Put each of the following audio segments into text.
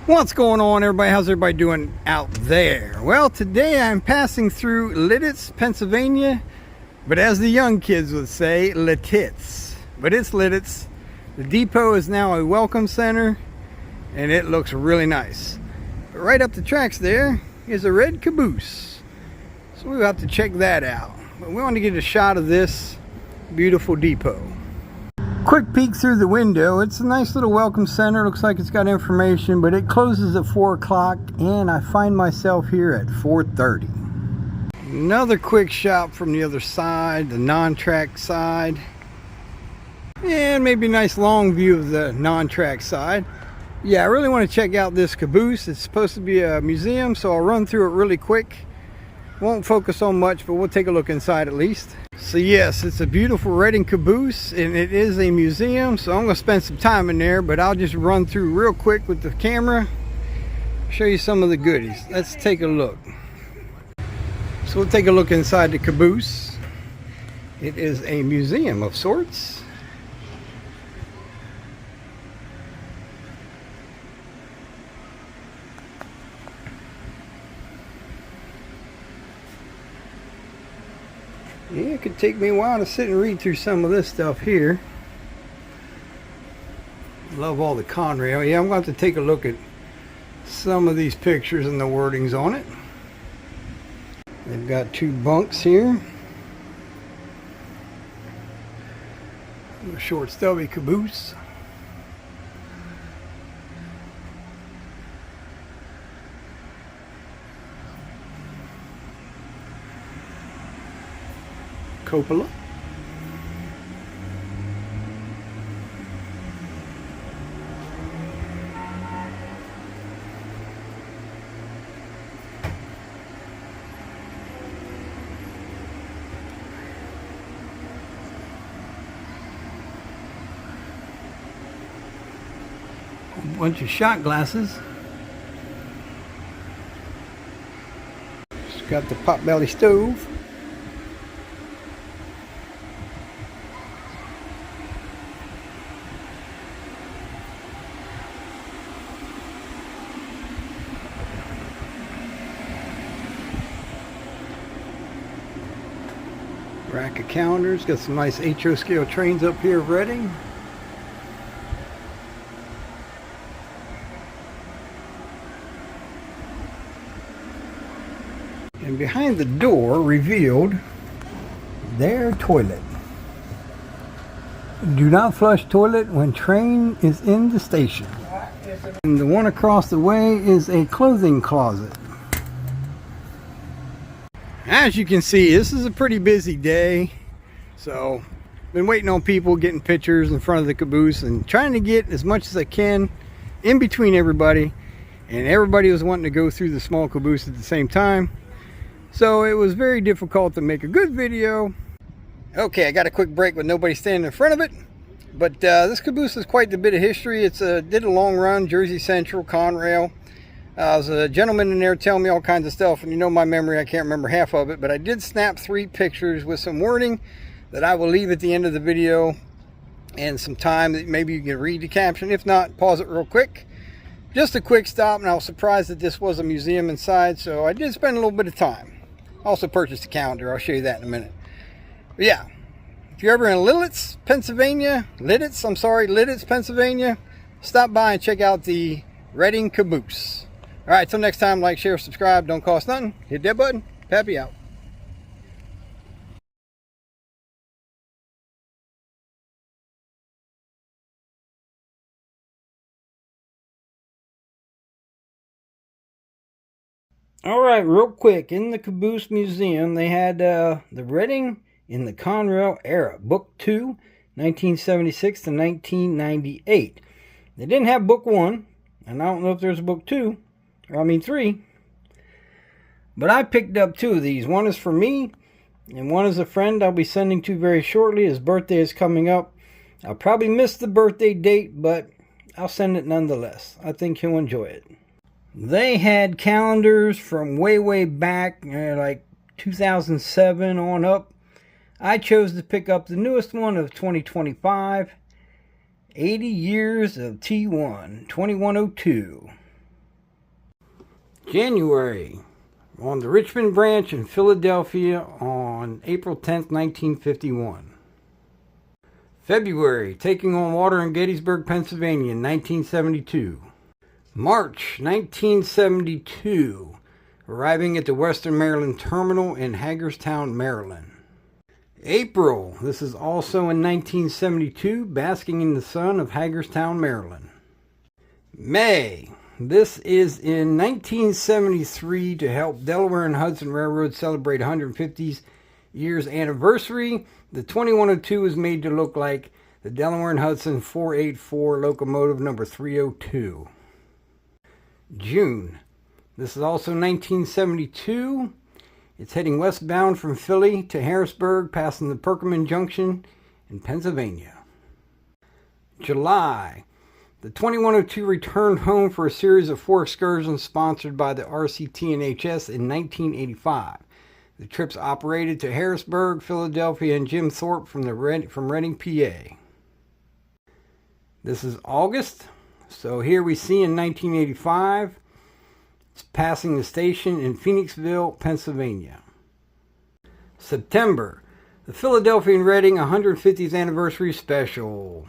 What's going on, everybody? How's everybody doing out there? Well, today I'm passing through Lititz, Pennsylvania, but as the young kids would say, Lititz. But it's Lititz. The depot is now a welcome center, and it looks really nice. But right up the tracks there is a red Caboose, so we'll have to check that out. But we want to get a shot of this beautiful depot. Quick peek through the window. It's a nice little welcome center. Looks like it's got information, but it closes at 4 o'clock, and I find myself here at 4:30. Another quick shot from the other side, the non-track side, and maybe a nice long view of the non-track side. Yeah, I really want to check out this Caboose. It's supposed to be a museum, so I'll run through it really quick. Won't focus on much, but we'll take a look inside at least. So yes, it's a beautiful red and Caboose, and it is a museum, so I'm going to spend some time in there, but I'll just run through real quick with the camera, show you some of the goodies. Let's take a look. So we'll take a look inside the Caboose. It is a museum of sorts. Yeah, it could take me a while to sit and read through some of this stuff here. Love all the Conrail. Yeah, I'm going to have to take a look at some of these pictures and the wordings on it. They've got 2 bunks here. A short stubby Caboose. Cupola. A bunch of shot glasses. It's got the potbelly stove. Rack of calendars. Got some nice HO scale trains up here of Reading. And behind the door, revealed their toilet. Do not flush toilet when train is in the station. And the one across the way is a clothing closet. As you can see, this is a pretty busy day, so been waiting on people, getting pictures in front of the Caboose and trying to get as much as I can in between everybody, and everybody was wanting to go through the small Caboose at the same time, so it was very difficult to make a good video. Okay, I got a quick break with nobody standing in front of it, but this Caboose is quite a bit of history. It's did a long run, Jersey Central, Conrail. There's a gentleman in there telling me all kinds of stuff, and you know my memory, I can't remember half of it, but I did snap 3 pictures with some wording that I will leave at the end of the video, and some time that maybe you can read the caption. If not, pause it real quick. Just a quick stop, and I was surprised that this was a museum inside, so I did spend a little bit of time. Also purchased a calendar. I'll show you that in a minute. But yeah, if you're ever in Lititz, Pennsylvania, Lititz, Pennsylvania, stop by and check out the Reading Caboose. All right, till next time, like, share, subscribe. Don't cost nothing. Hit that button. Pappy out. All right, real quick. In the Caboose Museum, they had the Reading in the Conrail era. Book 2, 1976 to 1998. They didn't have book 1, and I don't know if there's a book 2. I mean 3, but I picked up 2 of these. One is for me, and one is a friend I'll be sending to very shortly. His birthday is coming up. I'll probably miss the birthday date, but I'll send it nonetheless. I think he'll enjoy it. They had calendars from way back, like 2007 on up. I chose to pick up the newest one of 2025, 80 years of T1, 2102. January, on the Richmond branch in Philadelphia on April 10th, 1951. February, taking on water in Gettysburg, Pennsylvania in 1972. March 1972, arriving at the Western Maryland Terminal in Hagerstown, Maryland. April, this is also in 1972, basking in the sun of Hagerstown, Maryland. May, this is in 1973 to help Delaware and Hudson Railroad celebrate 150 years anniversary. The 2102 was made to look like the Delaware and Hudson 484 locomotive number 302. June, this is also 1972. It's heading westbound from Philly to Harrisburg, passing the Perkman Junction in Pennsylvania. July, the 2102 returned home for a series of 4 excursions sponsored by the RCT and HS in 1985. The trips operated to Harrisburg, Philadelphia, and Jim Thorpe from Reading, PA. This is August. So here we see in 1985, it's passing the station in Phoenixville, Pennsylvania. September, the Philadelphia and Reading 150th Anniversary Special.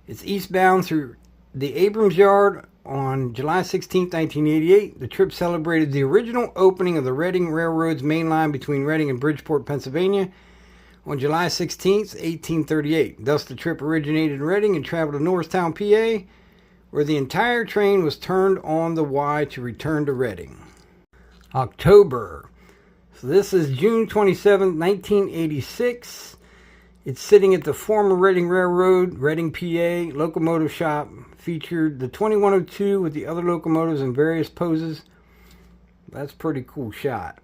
It's eastbound through the Abrams Yard on July 16, 1988. The trip celebrated the original opening of the Reading Railroad's main line between Reading and Bridgeport, Pennsylvania on July 16, 1838. Thus, the trip originated in Reading and traveled to Norristown, PA, where the entire train was turned on the Y to return to Reading. October. So this is June 27, 1986. It's sitting at the former Reading Railroad, Reading, PA, locomotive shop. Featured the 2102 with the other locomotives in various poses. That's a pretty cool shot.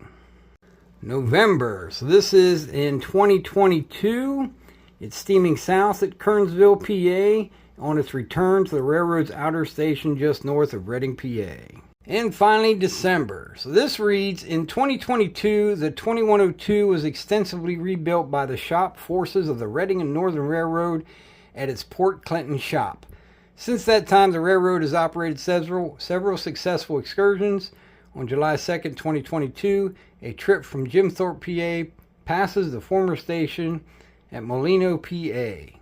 November. So this is in 2022. It's steaming south at Kernsville, PA, on its return to the railroad's outer station just north of Reading, PA. And finally, December. So this reads, in 2022, the 2102 was extensively rebuilt by the shop forces of the Reading and Northern Railroad at its Port Clinton shop. Since that time, the railroad has operated several successful excursions. On July 2nd, 2022, a trip from Jim Thorpe, PA, passes the former station at Molino, PA.